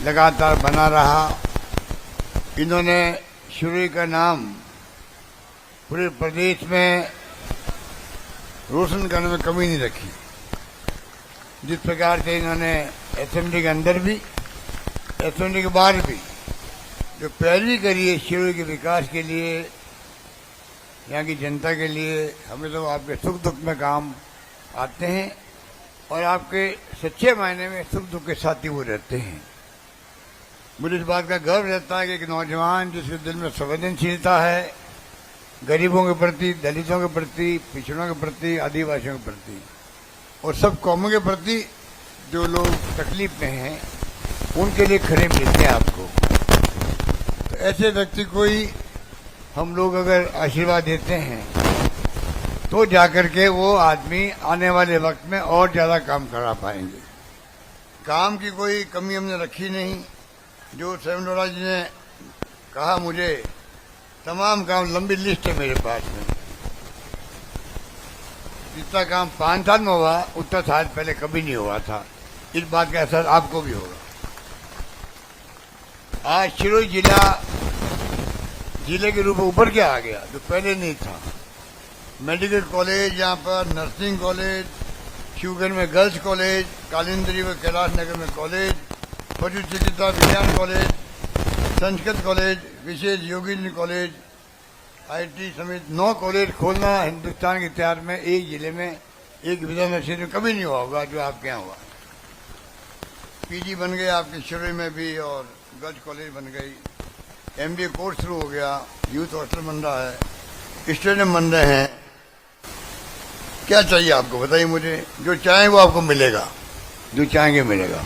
लगातार बना रहा। इन्होंने शिरोई का नाम पूरे प्रदेश में रोशन करने में कमी नहीं रखी। जिस प्रकार से इन्होंने असेंबली के अंदर भी, असेंबली के बाहर भी जो पैरवी करी है शिरोई के विकास के लिए, यहाँ की जनता के लिए, हमें तो आपके सुख दुख में काम आते हैं और आपके सच्चे मायने में सुख दुख के साथी वो रहते हैं। मुझे इस बात का गर्व रहता है कि एक नौजवान जिसके दिल में संवेदनशीलता है गरीबों के प्रति, दलितों के प्रति, पिछड़ों के प्रति, आदिवासियों के प्रति और सब कौमों के प्रति जो लोग तकलीफ में हैं उनके लिए खड़े मिलते हैं आपको। तो ऐसे व्यक्ति को ही हम लोग अगर आशीर्वाद देते हैं तो जाकर के वो आदमी आने वाले वक्त में और ज्यादा काम करा पाएंगे। काम की कोई कमी हमने रखी नहीं। जो सेवनोरा जी ने कहा, मुझे तमाम काम, लंबी लिस्ट है मेरे पास में। जितना काम 5 साल में हुआ उतना साल पहले कभी नहीं हुआ था। इस बात का असर आपको भी होगा। आज शिरोई जिले के रूप में उभर के आ गया जो पहले नहीं था। मेडिकल कॉलेज यहाँ पर, नर्सिंग कॉलेज, शिवगंज में गर्ल्स कॉलेज, कालिंद्री में, कैलाश नगर में कॉलेज, पशु चिकित्सा विज्ञान कॉलेज, संस्कृत कॉलेज, विशेष योगिनी कॉलेज, आईटी समेत 9 कॉलेज खोलना हिंदुस्तान के इतिहास में एक जिले में, एक विधानसभा क्षेत्र में कभी नहीं हुआ होगा जो आपके यहाँ हुआ। पीजी बन गए आपके शिरोई में भी और गर्ल्स कॉलेज बन गई। एमबीए कोर्स शुरू हो गया, यूथ हॉस्टल बन रहा है, स्टेडियम बन रहे हैं। क्या चाहिए आपको बताइए मुझे। जो चाहें वो आपको मिलेगा, जो चाहेंगे मिलेगा।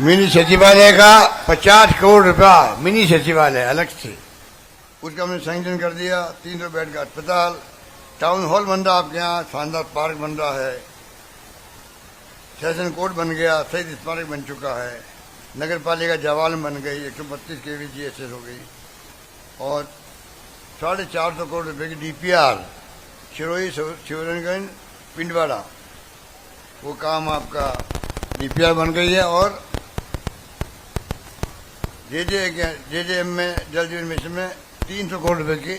मिनी सचिवालय का 50 करोड़ रुपया, मिनी सचिवालय अलग से, उसका हमने सैंक्शन कर दिया। 300 बेड का अस्पताल, टाउन हॉल बन रहा आपके यहाँ, शानदार पार्क बन रहा है, सेशन कोर्ट बन गया, शहीद स्मारक बन चुका है, नगर पालिका जवाल बन गई, 132 kV GSS हो गई और 450 करोड़ रुपए की डीपीआर शिरोई शिवरंजगंज पिंडवाड़ा, वो काम आपका डीपीआर बन गई है। और जेजेएम में, जल जीवन मिशन में 300 करोड़ रुपए के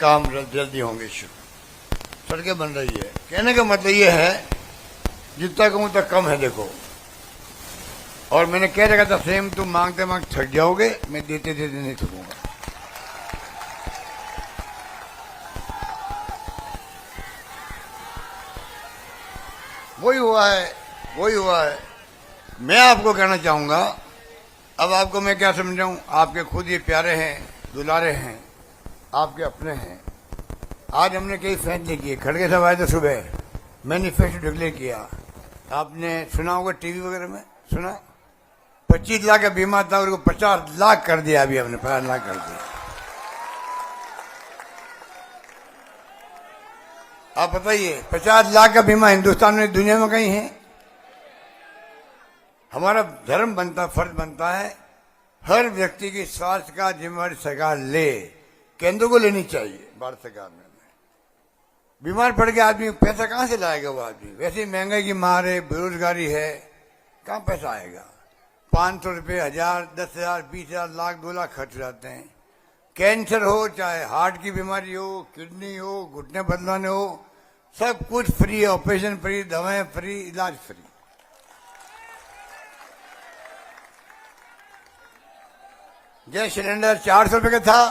काम जल्दी होंगे शुरू। सड़कें बन रही है। कहने का मतलब ये है जितना कहूं उतना कम है। देखो, और मैंने कह रखा था सेम तुम मांगते मांगते थक जाओगे, मैं देते देते नहीं थकूंगा। वही हुआ है। मैं आपको कहना चाहूंगा, अब आपको मैं क्या समझाऊं, आपके खुद ये प्यारे हैं, दुलारे हैं, आपके अपने हैं। आज हमने कई फैसले किए। खड़गे साहब आए थे सुबह, मैनिफेस्टो डिक्लेयर किया, आपने सुना होगा टीवी वगैरह में, सुना। 25 लाख का बीमा था, उसको 50 लाख कर दिया। अभी हमने 50 लाख कर दिया। आप बताइए, 50 लाख का बीमा हिंदुस्तान में, दुनिया में कहीं है? हमारा धर्म बनता, फर्ज बनता है, हर व्यक्ति की स्वास्थ्य का जिम्मेवारी सरकार ले, केंद्र को लेनी चाहिए। भारत सरकार में बीमार पड़ के आदमी पैसा कहां से लाएगा? वो आदमी वैसे महंगाई की मार है, बेरोजगारी है, कहां पैसा आएगा? 500 रुपये, 1000, 10,000, 20,000, लाख, 2 लाख खर्च हो जाते हैं। कैंसर हो, चाहे हार्ट की बीमारी हो, किडनी हो, घुटने बदलाने हो, सब कुछ फ्री है। ऑपरेशन फ्री, दवाएं फ्री, इलाज फ्री। गैस सिलेंडर 400 रुपये का था,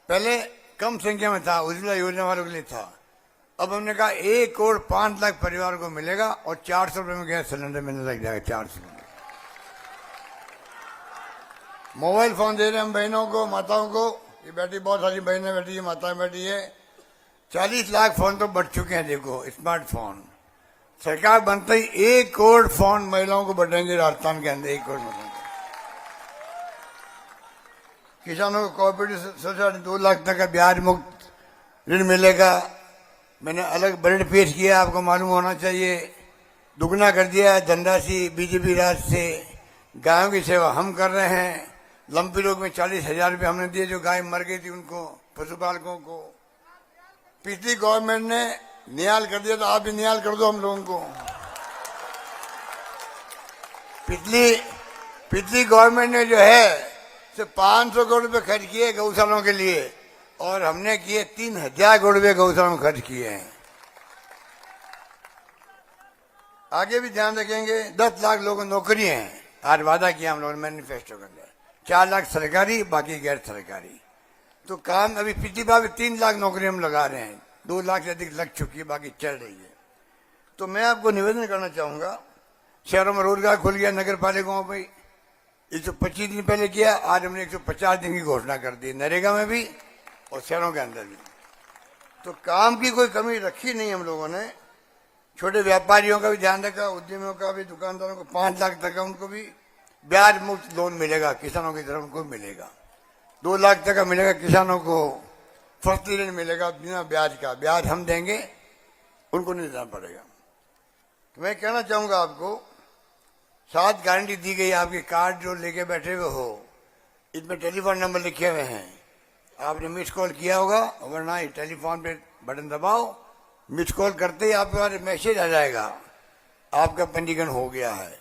पहले कम संख्या में था, उज्ज्वला योजना वालों के लिए था। अब हमने कहा 1 करोड़ 5 लाख परिवार को मिलेगा और 400 रुपये में गैस सिलेंडर मिलने लग जाएगा। 400 रुपये। मोबाइल फोन दे रहे हैं हम बहनों को, माताओं को। ये बैठी, बहुत सारी बहनें बैठी है, माताएं बैठी है। 40 लाख फोन तो बढ़ चुके हैं। देखो, स्मार्टफोन सरकार बनते ही 1 करोड़ फोन महिलाओं को बढ़ेंगे राजस्थान के अंदर। 1 करोड़ मतलब किसानों को कोऑपरेटिव सोसाइटी 2 लाख तक का ब्याज मुक्त ऋण मिलेगा। मैंने अलग बजट पेश किया, आपको मालूम होना चाहिए। दुगना कर दिया धनराशि बीजेपी राज से। गायों की सेवा हम कर रहे हैं। लंपी रोग में 40,000 रुपये हमने दिए जो गाय मर गई थी उनको, पशुपालकों को। पिछली गवर्नमेंट ने निहाल कर दिया, तो आप भी निहाल कर दो हम लोगों को। पिछली गवर्नमेंट ने जो है सिर्फ 500 करोड़ रुपए खर्च किए गौशालाओं के लिए और हमने किए 3000 करोड़ रुपए गौशालाओं में खर्च किए हैं। आगे भी ध्यान रखेंगे। 10 लाख लोगों को नौकरी हैं, आज वादा किया हम लोगों ने मैनिफेस्टो के अंदर। 4 लाख सरकारी, बाकी गैर सरकारी। तो काम अभी पिछली बार भी 3 लाख नौकरी हम लगा रहे हैं, 2 लाख से अधिक लग चुकी है, बाकी चल रही है। तो मैं आपको निवेदन करना चाहूंगा, शहरों में रोजगार खुल गया, नगर पालिकाओं में 125 दिन पहले किया, आज हमने 150 दिन की घोषणा कर दी, नरेगा में भी और शहरों के अंदर भी। तो काम की कोई कमी रखी नहीं हम लोगों ने। छोटे व्यापारियों का भी ध्यान रखा, उद्यमियों का भी, दुकानदारों को 5 लाख तक का उनको भी ब्याज मुक्त लोन मिलेगा, किसानों की तरफ उनको मिलेगा। 2 लाख तक का मिलेगा किसानों को, फसली ऋण मिलेगा बिना ब्याज का, ब्याज हम देंगे, उनको नहीं देना पड़ेगा। तो मैं कहना चाहूंगा आपको, 7 गारंटी दी गई। आपके कार्ड जो लेके बैठे हुए हो, इसमें टेलीफोन नंबर लिखे हुए हैं, आपने मिस कॉल किया होगा, वरना टेलीफोन पे बटन दबाओ, मिस कॉल करते ही आपके पास मैसेज आ जाएगा, आपका पंजीकरण हो गया है।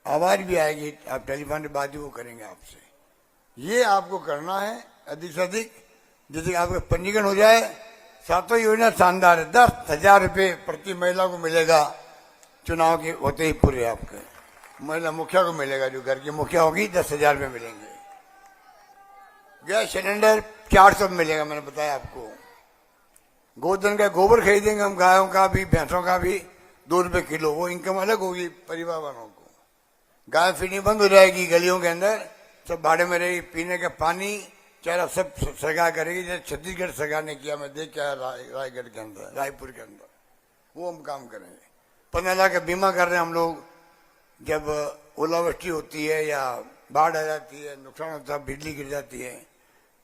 आवाज भी आएगी, आप टेलीफोन पे बात वो करेंगे आपसे। ये आपको करना है अधिक से अधिक, जिससे आपका पंजीकरण हो जाए। सातों योजना शानदार है। 10,000 रुपये प्रति महिला को मिलेगा, चुनाव के होते ही पूरे आपके महिला मुखिया को मिलेगा, जो घर की मुखिया होगी 10,000 रुपये मिलेंगे। गैस सिलेंडर 400 में मिलेगा, मैंने बताया आपको। गोधन का गोबर खरीदेंगे हम, गायों का भी भैंसों का भी, 2 रुपये किलो, वो इनकम अलग होगी परिवार वालों को। गाय फिरनी बंद हो जाएगी गलियों के अंदर, सब भाड़े में रहेगी। पीने का पानी चारा सब सरकार करेगी, जैसे छत्तीसगढ़ सरकार ने किया, मैं देख के आया रायगढ़ के अंदर, रायपुर के अंदर, वो हम काम करेंगे। 15 लाख का बीमा कर रहे हैं हम लोग। जब ओलावृष्टि होती है या बाढ़ आ जाती है, नुकसान होता है, बिजली गिर जाती है,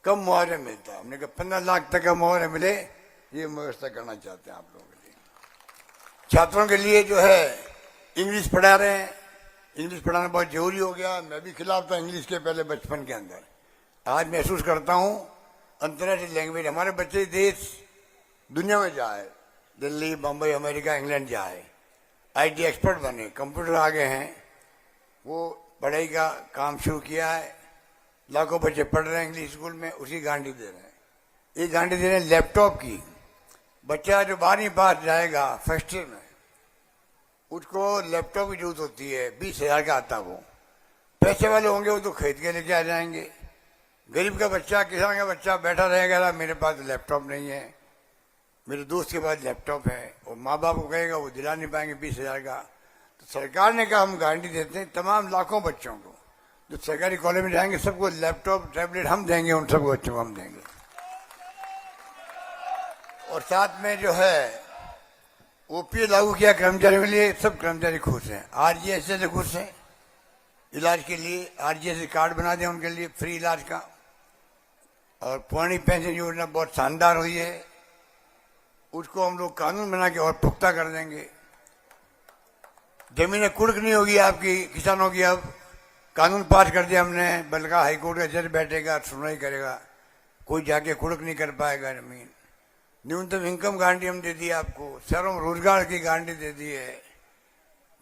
कम मुआवजा मिलता है। हमने कहा 15 लाख तक का मुआवजा मिले, ये व्यवस्था करना चाहते हैं आप लोगों के लिए। छात्रों के लिए जो है इंग्लिश पढ़ा रहे हैं, इंग्लिश पढ़ाना बहुत जरूरी हो गया। मैं भी खिलाफ था इंग्लिश के पहले बचपन के अंदर, आज महसूस करता हूँ अंतर्राष्ट्रीय लैंग्वेज हमारे बच्चे देश दुनिया में जाए, दिल्ली, बम्बई, अमेरिका, इंग्लैंड जाए, IT एक्सपर्ट बने, कंप्यूटर आ गए हैं, वो पढ़ाई का काम शुरू किया है। लाखों बच्चे पढ़ रहे हैं इंग्लिश स्कूल में, उसी गारंटी दे रहे हैं। एक गारंटी दे रहे हैं लैपटॉप की। बच्चा जो 12वीं पास जाएगा फर्स्ट ईयर में, उसको लैपटॉप की जरूरत होती है, 20,000 का आता। वो पैसे वाले होंगे वो तो खरीद के लेके आ जाएंगे। गरीब का बच्चा, किसान का बच्चा बैठा रहेगा, मेरे पास लैपटॉप नहीं है, मेरे दोस्त के पास लैपटॉप है, और माँ बाप को कहेगा, वो दिला नहीं पाएंगे 20,000 का। तो सरकार ने कहा हम गारंटी देते हैं तमाम लाखों बच्चों को जो सरकारी कॉलेज में जाएंगे, सबको लैपटॉप टैबलेट हम देंगे, उन सबको बच्चों को हम देंगे। और साथ में जो है OPA लागू किया कर्मचारियों के लिए, सब कर्मचारी खुश हैं। RGS से खुश हैं, इलाज के लिए RGS कार्ड बना दें उनके लिए फ्री इलाज का। और पुरानी पेंशन योजना बहुत शानदार हुई है, उसको हम लोग कानून बना के और पुख्ता कर देंगे। जमीनें कुर्क नहीं होगी आपकी किसानों की। अब कानून पास कर दिया हमने, बल्कि हाईकोर्ट का जज बैठेगा, सुनवाई करेगा, कोई जाके कुर्क नहीं कर पाएगा जमीन। न्यूनतम इनकम गारंटी हम दे दी आपको, शहरों में रोजगार की गारंटी दे दी है,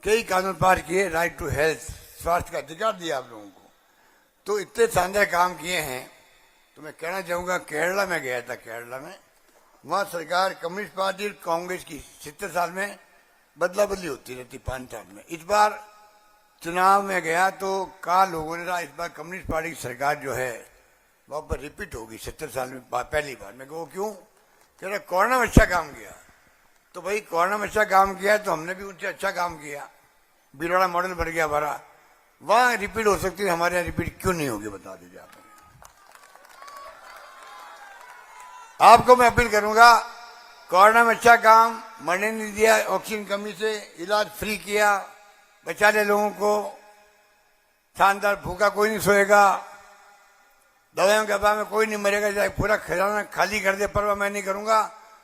कई कानून पास किए, राइट टू हेल्थ, स्वास्थ्य का अधिकार दिया आप लोगों को। तो इतने शानदार काम किए हैं। तो मैं कहना चाहूंगा, केरला में गया था, केरला में वहां सरकार कम्युनिस्ट पार्टी और कांग्रेस की 70 साल में बदला बदली होती रहती, 5 साल में। इस बार चुनाव में गया तो कहा लोगों ने कहा इस बार कम्युनिस्ट पार्टी की सरकार जो है वहां पर रिपीट होगी 70 साल में पहली बार। मैं कहूँ क्यों? कह रहे कोरोना में अच्छा काम किया। तो भाई कोरोना में अच्छा काम किया तो हमने भी उनसे अच्छा काम किया, बिरौड़ा मॉडल बन गया हमारा, वहां रिपीट हो सकती है, हमारे यहाँ रिपीट क्यों नहीं होगी बता दीजिए आप। आपको मैं अपील करूंगा, कोरोना में अच्छा काम, मरने नहीं दिया, ऑक्सीजन कमी से इलाज फ्री किया, बचा ले लोगों को, शानदार, भूखा कोई नहीं सोएगा, दवाइयों के अभाव में कोई नहीं मरेगा, चाहे पूरा खजाना खाली कर दे, परवाह मैं नहीं करूंगा,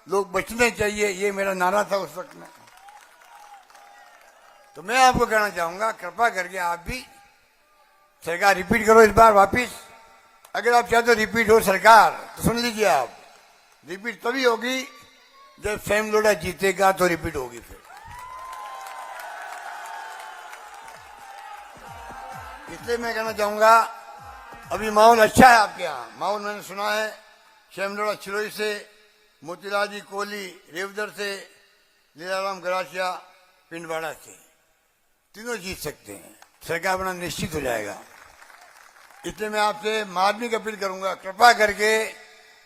लोग बचने चाहिए, ये मेरा नारा था उस वक्त में। तो मैं आपको कहना चाहूंगा, कृपा करके आप भी सरकार रिपीट करो इस बार वापिस। अगर आप चाहते हो रिपीट हो सरकार, तो सुन लीजिए आप, रिपीट तभी होगी जब सैम लोढ़ा जीतेगा, तो रिपीट होगी। फिर इसलिए मैं कहना चाहूंगा अभी माहौल अच्छा है आपके यहाँ। माहौल मैंने सुना है शेमलोड़ा छिलोई से, मोतीलाल जी कोहली रेवदर से, लीलाराम गरासिया पिंडवाड़ा से, तीनों जीत सकते हैं। सरकार बना निश्चित हो जाएगा। इसलिए मैं आपसे मार्मिक अपील करूंगा, कृपा करके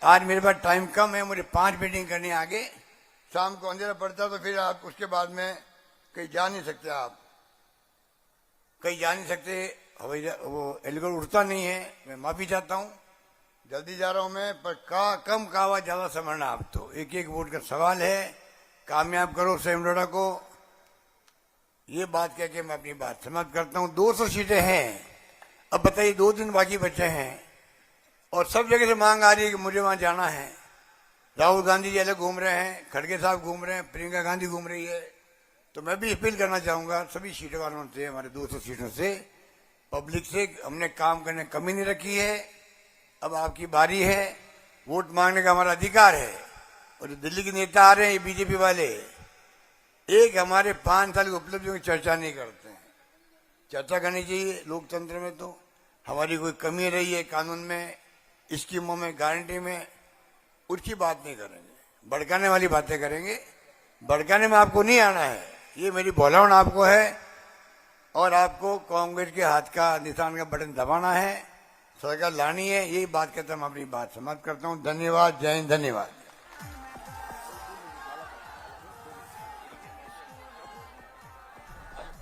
आज मेरे पास टाइम कम है, मुझे 5 मीटिंग करनी है आगे। शाम को अंधेरा पड़ता तो फिर आप उसके बाद में कहीं जा नहीं सकते, आप कहीं जा नहीं सकते। हवाई वो हेलीकॉप्टर उड़ता नहीं है। मैं माफी चाहता हूँ, जल्दी जा रहा हूँ मैं, पर कम कहावा ज्यादा समझना। आप तो एक एक वोट का सवाल है, कामयाब करो शेमलोड़ा को। ये बात कह के मैं अपनी बात समाप्त करता हूँ। 200 सीटें हैं, अब बताइए 2 दिन बाकी बचे हैं और सब जगह से मांग आ रही है कि मुझे वहां जाना है। राहुल गांधी जी अलग घूम रहे हैं, खड़गे साहब घूम रहे हैं, प्रियंका गांधी घूम रही है। तो मैं भी अपील करना चाहूंगा सभी सीटों वालों से, हमारे 200 सीटों से, पब्लिक से, हमने काम करने कमी नहीं रखी है। अब आपकी बारी है, वोट मांगने का हमारा अधिकार है। और जो दिल्ली के नेता आ रहे हैं, ये बीजेपी वाले, एक हमारे 5 साल की उपलब्धियों की चर्चा नहीं करते हैं। चर्चा करनी चाहिए लोकतंत्र में। तो हमारी कोई कमी रही है कानून में, स्कीमों में, गारंटी में, उसकी बात नहीं करेंगे, भड़काने वाली बातें करेंगे। भड़काने में आपको नहीं आना है, ये मेरी बोलावण आपको है। और आपको कांग्रेस के हाथ का निशान का बटन दबाना है, सरकार लानी है। यही बात कहता मैं अपनी बात समाप्त करता हूँ। धन्यवाद, जय हिंद, धन्यवाद।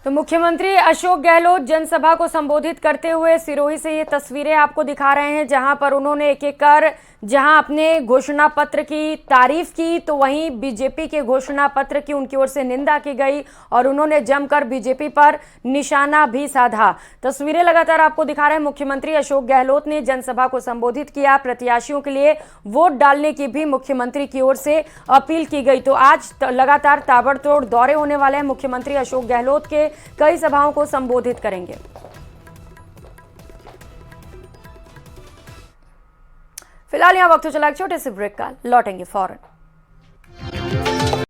तो मुख्यमंत्री अशोक गहलोत जनसभा को संबोधित करते हुए सिरोही से ये तस्वीरें आपको दिखा रहे हैं, जहां पर उन्होंने एक एक कर जहां अपने घोषणा पत्र की तारीफ की, तो वहीं बीजेपी के घोषणा पत्र की उनकी ओर से निंदा की गई और उन्होंने जमकर बीजेपी पर निशाना भी साधा। तस्वीरें लगातार आपको दिखा रहे हैं। मुख्यमंत्री अशोक गहलोत ने जनसभा को संबोधित किया। प्रत्याशियों के लिए वोट डालने की भी मुख्यमंत्री की ओर से अपील की गई। तो आज लगातार ताबड़तोड़ दौरे होने वाले हैं। मुख्यमंत्री अशोक गहलोत के कई सभाओं को संबोधित करेंगे। फिलहाल यहां वक्त हो चला एक छोटे से ब्रेक का, लौटेंगे फौरन।